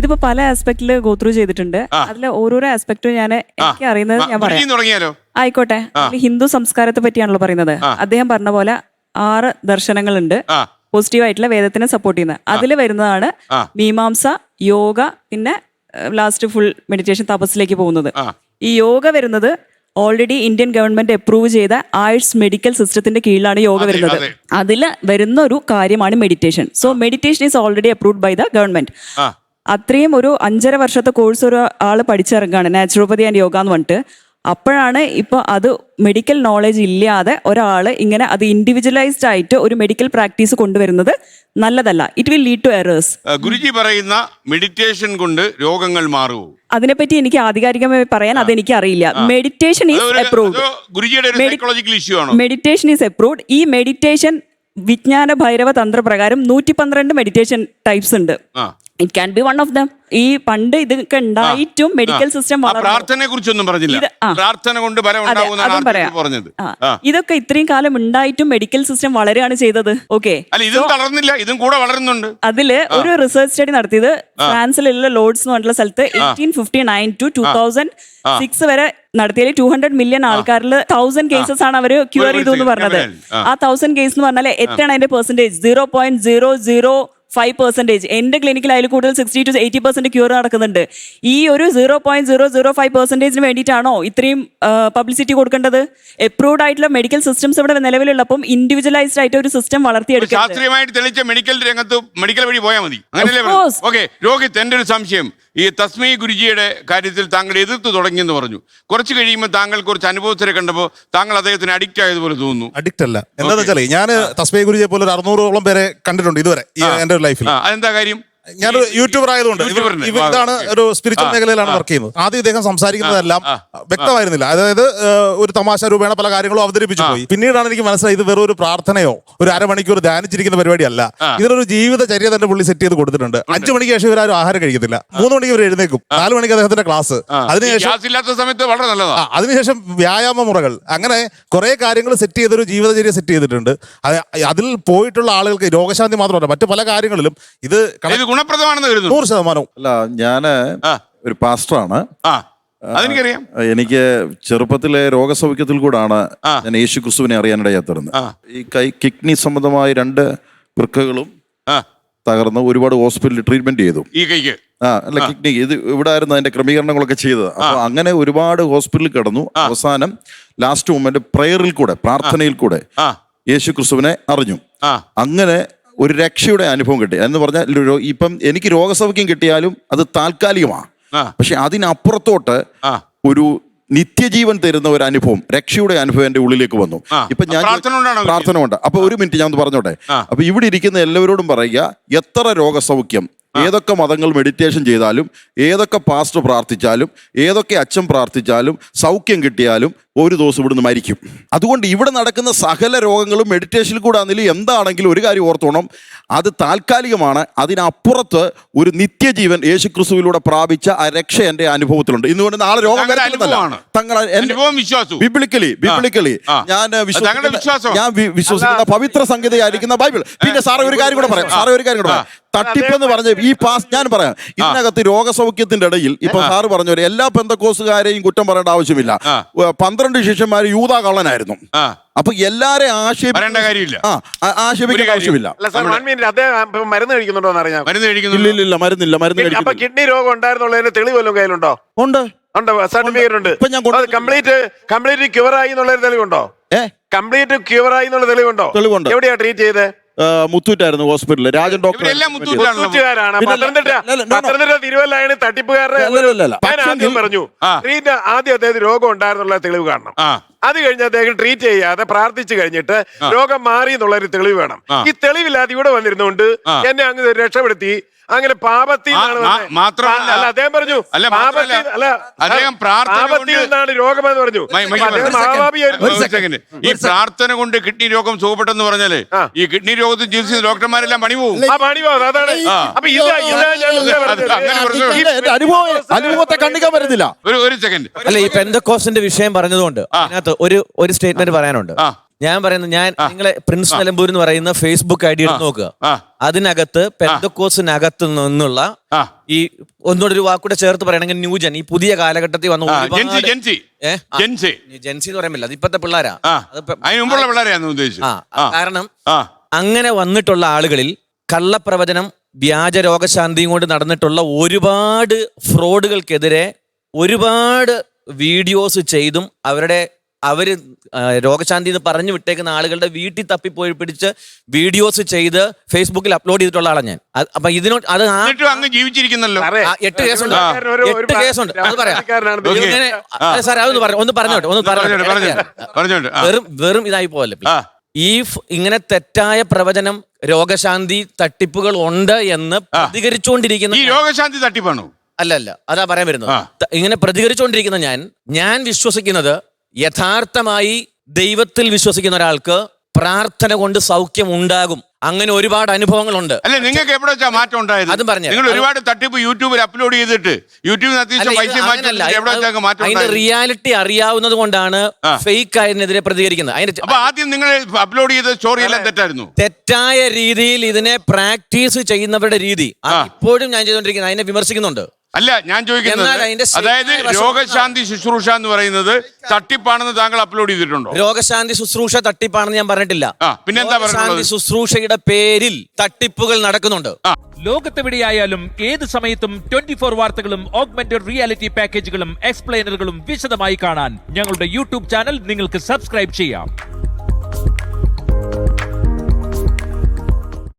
ഇതിപ്പോ പല ആസ്പെക്ടില് ഗോത്രൂ ചെയ്തിട്ടുണ്ട്. അതിലെ ഓരോരോ ആസ്പെക്ടും എനിക്ക് അറിയുന്നത് ഞാൻ പറയാം. ആയിക്കോട്ടെ. ഹിന്ദു സംസ്കാരത്തെ പറ്റിയാണല്ലോ പറയുന്നത്. അദ്ദേഹം പറഞ്ഞ പോലെ 6 ദർശനങ്ങളുണ്ട് പോസിറ്റീവായിട്ടുള്ള വേദത്തിനെ സപ്പോർട്ട് ചെയ്യുന്നത്. അതിൽ വരുന്നതാണ് മീമാംസ, യോഗ, പിന്നെ ലാസ്റ്റ് ഫുൾ മെഡിറ്റേഷൻ, തപസ്സിലേക്ക് പോകുന്നത്. ഈ യോഗ വരുന്നത് ഓൾറെഡി ഇന്ത്യൻ ഗവൺമെന്റ് അപ്രൂവ് ചെയ്ത ആയുഷ് മെഡിക്കൽ സിസ്റ്റത്തിന്റെ കീഴിലാണ് യോഗ വരുന്നത്. അതിൽ വരുന്ന ഒരു കാര്യമാണ് meditation. So meditation is already approved by the government. അത്രയും ഒരു 5.5 വർഷത്തെ കോഴ്സ് ഒരു ആള് പഠിച്ചിറങ്ങാണ്, നാച്ചുറോപ്പതി ആൻഡ് യോഗ എന്ന് പറഞ്ഞിട്ട്. അപ്പോഴാണ് ഇപ്പൊ അത് മെഡിക്കൽ നോളജ് ഇല്ലാതെ ഒരാള് ഇങ്ങനെ അത് ഇൻഡിവിജ്വലൈസ്ഡ് ആയിട്ട് ഒരു മെഡിക്കൽ പ്രാക്ടീസ് കൊണ്ടുവരുന്നത് നല്ലതല്ല. It will lead to errors. Guruji പറയുന്ന മെഡിറ്റേഷൻ കൊണ്ട് രോഗങ്ങൾ മാറുമോ? അതിനെപ്പറ്റി എനിക്ക് ആധികാരികമായി പറയാൻ അതെനിക്ക് അറിയില്ല. Meditation is approved. Meditation is approved. ഈ മെഡിറ്റേഷൻ വിജ്ഞാന ഭൈരവ തന്ത്ര പ്രകാരം 112 മെഡിറ്റേഷൻ ടൈപ്സ് ഉണ്ട്. It can be one of them. ഈ പണ്ട് ഇതൊക്കെ ഉണ്ടായിട്ടും മെഡിക്കൽ സിസ്റ്റം പ്രാർത്ഥനയെ കുറിച്ചൊന്നും പറഞ്ഞില്ല. പ്രാർത്ഥന കൊണ്ട് അതും പറയാം. ഇതൊക്കെ ഇത്രയും കാലം ഉണ്ടായിട്ടും മെഡിക്കൽ സിസ്റ്റം വളരെയാണ് ചെയ്തത്. ഓക്കെ, ഇതും കൂടെ വളരുന്നുണ്ട്. അതില് ഒരു റിസർച്ച് സ്റ്റഡി നടത്തിയത് ഫ്രാൻസിലുള്ള ലോർഡ്സ് എന്ന് പറഞ്ഞിട്ടുള്ള സ്ഥലത്ത് 1859 to 2006 വരെ നടത്തിയതിൽ 200 മില്യൺ ആൾക്കാരിൽ 1000 കേസസ് ആണ് അവര് ക്യൂർ ചെയ്തു എന്ന് പറഞ്ഞത്. ആ 1000 കേസ് എന്ന് പറഞ്ഞാൽ എത്രയാണ് അതിന്റെ പെർസെന്റേജ്? 0.005%. എന്റെ ക്ലിനിക്കിൽ അതിൽ കൂടുതൽ 60 to 80% ക്യൂർ നടക്കുന്നുണ്ട്. ഈ ഒരു 0.005%-ന് വേണ്ടിയിട്ടാണോ ഇത്രയും പബ്ലിസിറ്റി കൊടുക്കേണ്ടത്? അപ്രൂവ്ഡ് ആയിട്ടുള്ള മെഡിക്കൽ സിസ്റ്റംസ് ഇവിടെ നിലവിലുള്ളപ്പം ഇൻഡിവിജ്വലൈസ്ഡ് ആയിട്ട് ഒരു സിസ്റ്റം വളർത്തിയെടുക്കുക. ശാസ്ത്രീയമായിട്ട് തെളിയിച്ച മെഡിക്കൽ രംഗത്ത് മെഡിക്കൽ വഴി പോയാൽ മതി. അങ്ങനെയല്ലേ? രോഹിത്, എന്റെ ഒരു സംശയം, ഈ തസ്മൈ ഗുരുജിയുടെ കാര്യത്തിൽ താങ്കൾ എതിർത്ത് തുടങ്ങിയെന്ന് പറഞ്ഞു. കുറച്ച് കഴിയുമ്പോൾ താങ്കൾ കുറച്ച് അനുഭവത്തിനെ കണ്ടപ്പോൾ താങ്കൾ അദ്ദേഹത്തിന് അഡിക്റ്റ് ആയതുപോലെ തോന്നുന്നു. അഡിക്റ്റ് അല്ല, എന്താണെന്ന് വെച്ചാൽ ഞാൻ തസ്മൈ ഗുരുജിയെ പോലെ ഒരു 600ഓളം പേരെ കണ്ടിട്ടുണ്ട് ഇതുവരെ എന്റെ ലൈഫിൽ. അതെന്താ കാര്യം? ഞാൻ യൂട്യൂബർ ആയതുകൊണ്ട് ഇതാണ് ഒരു സ്പിരിച്വൽ മേഖലയിലാണ് വർക്ക് ചെയ്യുന്നത്. ആദ്യം ഇദ്ദേഹം സംസാരിക്കുന്നതെല്ലാം വ്യക്തമായിരുന്നില്ല. അതായത് ഒരു തമാശ രൂപേണ പല കാര്യങ്ങളും അവതരിപ്പിച്ചു പോയി. പിന്നീടാണ് എനിക്ക് മനസ്സിലായി ഇത് വെറും ഒരു പ്രാർത്ഥനയോ ഒരു അരമണിക്കൂർ ധ്യാനിച്ചിരിക്കുന്ന പരിപാടിയല്ല. ഇതിനൊരു ജീവിതചര്യ തന്നെ പുള്ളി സെറ്റ് ചെയ്ത് കൊടുത്തിട്ടുണ്ട്. 5 മണിക്ക് ശേഷം ഇവരാരും ആഹാരം കഴിക്കത്തില്ല. 3 മണിക്ക് ഇവർ എഴുന്നേക്കും. 4 മണിക്ക് അദ്ദേഹത്തിന്റെ ക്ലാസ്. അതിനുശേഷം വ്യായാമ മുറകൾ, അങ്ങനെ കുറെ കാര്യങ്ങൾ സെറ്റ് ചെയ്തൊരു ജീവിതചര്യ സെറ്റ് ചെയ്തിട്ടുണ്ട്. അതിൽ പോയിട്ടുള്ള ആളുകൾക്ക് രോഗശാന്തി മാത്രമല്ല, മറ്റു പല കാര്യങ്ങളിലും ഇത് ഗുണപ്രദമാണെന്ന് 100%. അല്ല, ഞാന് ഒരു പാസ്റ്ററാണ്. അതെനിക്കറിയാം. എനിക്ക് ചെറുപ്പത്തിലെ രോഗസൗഖ്യത്തിൽ കൂടാണ് ഞാൻ യേശു ക്രിസ്തുവിനെ അറിയാനിടയാത്തരുന്നത്. ഈ കിഡ്നി സംബന്ധമായ 2 വൃക്കകളും തകർന്ന് ഒരുപാട് ഹോസ്പിറ്റലിൽ ട്രീറ്റ്മെന്റ് ചെയ്തു. ഈ കൈക്ക് അല്ല, കിഡ്നി ഇത് ഇവിടെ ആയിരുന്നു അതിന്റെ ക്രമീകരണങ്ങളൊക്കെ ചെയ്തത്. അപ്പൊ അങ്ങനെ ഒരുപാട് ഹോസ്പിറ്റലിൽ കിടന്നു. അവസാനം ലാസ്റ്റ് മൊമെന്റ് പ്രയറിൽ കൂടെ, പ്രാർത്ഥനയിൽ കൂടെ യേശു ക്രിസ്തുവിനെ അറിഞ്ഞു. അങ്ങനെ ഒരു രക്ഷയുടെ അനുഭവം കിട്ടി. എന്ന് പറഞ്ഞാൽ ഇപ്പം എനിക്ക് രോഗസൗഖ്യം കിട്ടിയാലും അത് താൽക്കാലികമാണ്. പക്ഷെ അതിനപ്പുറത്തോട്ട് ഒരു നിത്യജീവൻ തരുന്ന ഒരു അനുഭവം, രക്ഷയുടെ അനുഭവം എന്റെ ഉള്ളിലേക്ക് വന്നു. ഇപ്പൊ ഞാൻ പ്രാർത്ഥന കൊണ്ട് അപ്പൊ ഒരു മിനിറ്റ് ഞാൻ പറഞ്ഞോട്ടെ. അപ്പൊ ഇവിടെ ഇരിക്കുന്ന എല്ലാവരോടും പറയുക, എത്ര രോഗസൗഖ്യം, ഏതൊക്കെ മതങ്ങൾ മെഡിറ്റേഷൻ ചെയ്താലും, ഏതൊക്കെ പാസ്റ്റർ പ്രാർത്ഥിച്ചാലും, ഏതൊക്കെ അച്ഛൻ പ്രാർത്ഥിച്ചാലും, സൗഖ്യം കിട്ടിയാലും ഒരു ദിവസം ഇവിടുന്ന് മരിക്കും. അതുകൊണ്ട് ഇവിടെ നടക്കുന്ന സകല രോഗങ്ങളും മെഡിറ്റേഷനിൽ കൂടെ ആണെങ്കിലും എന്താണെങ്കിലും ഒരു കാര്യം ഓർത്തോണം, അത് താൽക്കാലികമാണ്. അതിനപ്പുറത്ത് ഒരു നിത്യജീവൻ യേശു ക്രിസ്തുവിലൂടെ പ്രാപിച്ച ആ രക്ഷ എന്റെ അനുഭവത്തിലുണ്ട്. ഇന്നുകൊണ്ട് നാളെ രോഗം ബിബ്ലിക്കലി ഞാൻ വിശ്വസിക്കുന്ന പവിത്ര സംഗീതയായിരിക്കുന്ന ബൈബിൾ. പിന്നെ സാറേ ഒരു കാര്യം കൂടെ പറയാം. തട്ടിപ്പെന്ന് പറഞ്ഞ ഈ ഞാൻ പറയാം, ഇതിനകത്ത് രോഗസൗഖ്യത്തിന്റെ ഇടയിൽ ഇപ്പൊ സാറ് പറഞ്ഞ എല്ലാ പെന്തക്കോസുകാരെയും കുറ്റം പറയേണ്ട ആവശ്യമില്ല. 12 ശിഷ്യന്മാര് യൂദാ കള്ളനായിരുന്നു. അപ്പൊ എല്ലാരെയും ആക്ഷേപിക്കേണ്ട ആവശ്യമില്ല. മരുന്ന് കഴിക്കുന്നുണ്ടോ? ഇല്ല, മരുന്നില്ല. അപ്പൊ കിഡ്നി രോഗം ഉണ്ടായിരുന്നുള്ളതിന്റെ തെളിവ് വല്ലതും കയ്യിലുണ്ടോ? ഉണ്ട്, സർട്ടിഫിക്കറ്റ് ഉണ്ട്. കംപ്ലീറ്റ് ക്യൂർ ആയി എന്നുള്ളൊരു തെളിവുണ്ടോ? കംപ്ലീറ്റ് ക്യൂർ ആയി എന്നുള്ള തെളിവുണ്ടോ? എവിടെയാ ട്രീറ്റ് ചെയ്തത്? മുത്തൂറ്റായിരുന്നു ഹോസ്പിറ്റലിൽ. രാജൻ ഡോക്ടർ. പത്തനംതിട്ട തിരുവല്ലയാണ് തട്ടിപ്പുകാരുടെ. ഞാൻ ആദ്യം പറഞ്ഞു, ആദ്യം അദ്ദേഹത്തിന് രോഗം ഉണ്ടായിരുന്നുള്ള തെളിവ് കാണണം. അത് കഴിഞ്ഞ് അദ്ദേഹം ട്രീറ്റ് ചെയ്യാതെ പ്രാർത്ഥിച്ചു കഴിഞ്ഞിട്ട് രോഗം മാറി എന്നുള്ളൊരു തെളിവ് വേണം. ഈ തെളിവില്ലാതെ ഇവിടെ വന്നിരുന്നുകൊണ്ട് എന്നെ അങ്ങ് രക്ഷപ്പെടുത്തി. അങ്ങനെ പാപത്തിൽ അദ്ദേഹം പറഞ്ഞു, പാപത്തിൽ നിന്നാണ് രോഗമെന്ന് പറഞ്ഞു. ഈ പ്രാർത്ഥന കൊണ്ട് കിഡ്നി രോഗം സുഖപ്പെട്ടെന്ന് പറഞ്ഞാല് ഈ കിഡ്നി രോഗത്തിൽ ചികിത്സിച്ച ഡോക്ടർമാരെല്ലാം പണി പോകും. അതാണ്. അപ്പൊ അനുഭവത്തെ കണ്ടിക്കാൻ പറ്റുന്നില്ല. ഒരു സെക്കൻഡ്. അല്ല, ഈ പെന്തക്കോസ്റ്റിന്റെ വിഷയം പറഞ്ഞതുകൊണ്ട് അതിനകത്ത് ഒരു സ്റ്റേറ്റ്മെന്റ് പറയാനുണ്ട്. ഞാൻ പറയുന്നത് നിങ്ങളെ പ്രിൻസ് നിലമ്പൂർ എന്ന് പറയുന്ന ഫേസ്ബുക്ക് ഐഡി എടുത്ത് നോക്കുക. അതിനകത്ത് പെന്തക്കോസിനകത്ത് നിന്നുള്ള ഈ ഒന്നുകൂടെ ഒരു വാക്കൂടെ ചേർത്ത് പറയണെങ്കിൽ ന്യൂജൻ, ഈ പുതിയ കാലഘട്ടത്തിൽ വന്ന ജെൻസി എന്ന് പറയാൻ പറ്റില്ല, അത് ഇപ്പത്തെ പിള്ളേരാ. കാരണം അങ്ങനെ വന്നിട്ടുള്ള ആളുകളിൽ കള്ളപ്രവചനം, വ്യാജ രോഗശാന്തിയും കൊണ്ട് നടന്നിട്ടുള്ള ഒരുപാട് ഫ്രോഡുകൾക്കെതിരെ ഒരുപാട് വീഡിയോസ് ചെയ്തും അവര് രോഗശാന്തി എന്ന് പറഞ്ഞു വിട്ടേക്കുന്ന ആളുകളുടെ വീട്ടിൽ തപ്പിപ്പോയി പിടിച്ച് വീഡിയോസ് ചെയ്ത് ഫേസ്ബുക്കിൽ അപ്ലോഡ് ചെയ്തിട്ടുള്ള ആളാണ് ഞാൻ. അപ്പൊ ഇതിനോട് അത് അങ്ങ് ജീവിച്ചിരിക്കുന്നല്ലോ. 8 കേസുണ്ട്, 8 കേസുണ്ട്. അത് പറയാം സാർ, അതൊന്ന് പറഞ്ഞോട്ടെ. വെറും ഇതായി പോവല്ലേ. ഇങ്ങനെ തെറ്റായ പ്രവചനം, രോഗശാന്തി തട്ടിപ്പുകൾ ഉണ്ട് എന്ന് പ്രതികരിച്ചുകൊണ്ടിരിക്കുന്ന ഈ രോഗശാന്തി തട്ടിപ്പാണോ? അല്ല, അതാ പറയാൻ വരുന്നത്. ഇങ്ങനെ പ്രതികരിച്ചുകൊണ്ടിരിക്കുന്ന ഞാൻ വിശ്വസിക്കുന്നത് യഥാർത്ഥമായി ദൈവത്തിൽ വിശ്വസിക്കുന്ന ഒരാൾക്ക് പ്രാർത്ഥന കൊണ്ട് സൗഖ്യം ഉണ്ടാകും. അങ്ങനെ ഒരുപാട് അനുഭവങ്ങളുണ്ട്. അല്ലെ, നിങ്ങൾക്ക് എവിടെ വെച്ചാ മാറ്റം ഉണ്ടായത്? അതും പറഞ്ഞു. നിങ്ങൾ ഒരുപാട് തട്ടിപ്പ് യൂട്യൂബിൽ അപ്ലോഡ് ചെയ്തിട്ട് അതിന്റെ റിയാലിറ്റി അറിയാവുന്നത് കൊണ്ടാണ് ഫേക്ക് ആയതിനെതിരെ പ്രതികരിക്കുന്നത്. അപ്പൊ ആദ്യം നിങ്ങൾ അപ്ലോഡ് ചെയ്ത സ്റ്റോറി എല്ലാം തെറ്റായിരുന്നു. തെറ്റായ രീതിയിൽ ഇതിനെ പ്രാക്ടീസ് ചെയ്യുന്നവരുടെ രീതി ഇപ്പോഴും ഞാൻ ചെയ്തുകൊണ്ടിരിക്കുന്നത്. അതിനെ വിമർശിക്കുന്നുണ്ട്. അല്ല, ഞാൻ ചോദിക്കുന്നത്, അതായത് രോഗശാന്തി ശുശ്രൂഷ എന്ന് പറയുന്നത് തട്ടിപ്പാണെന്ന് താങ്കൾ അപ്ലോഡ് ചെയ്തിട്ടുണ്ടോ? രോഗശാന്തി ശുശ്രൂഷ തട്ടിപ്പാണെന്ന് ഞാൻ പറഞ്ഞിട്ടില്ല. പിന്നെന്താ രോഗശാന്തി ശുശ്രൂഷയുടെ പേരിൽ തട്ടിപ്പുകൾ നടക്കുന്നുണ്ട്. ലോകത്തെവിടെയായാലും ഏത് സമയത്തും 24 വാർത്തകളും ഓഗ്മെന്റഡ് റിയാലിറ്റി പാക്കേജുകളും എക്സ്പ്ലെയിനറുകളും വിശദമായി കാണാൻ ഞങ്ങളുടെ യൂട്യൂബ് ചാനൽ നിങ്ങൾക്ക് സബ്സ്ക്രൈബ് ചെയ്യാം.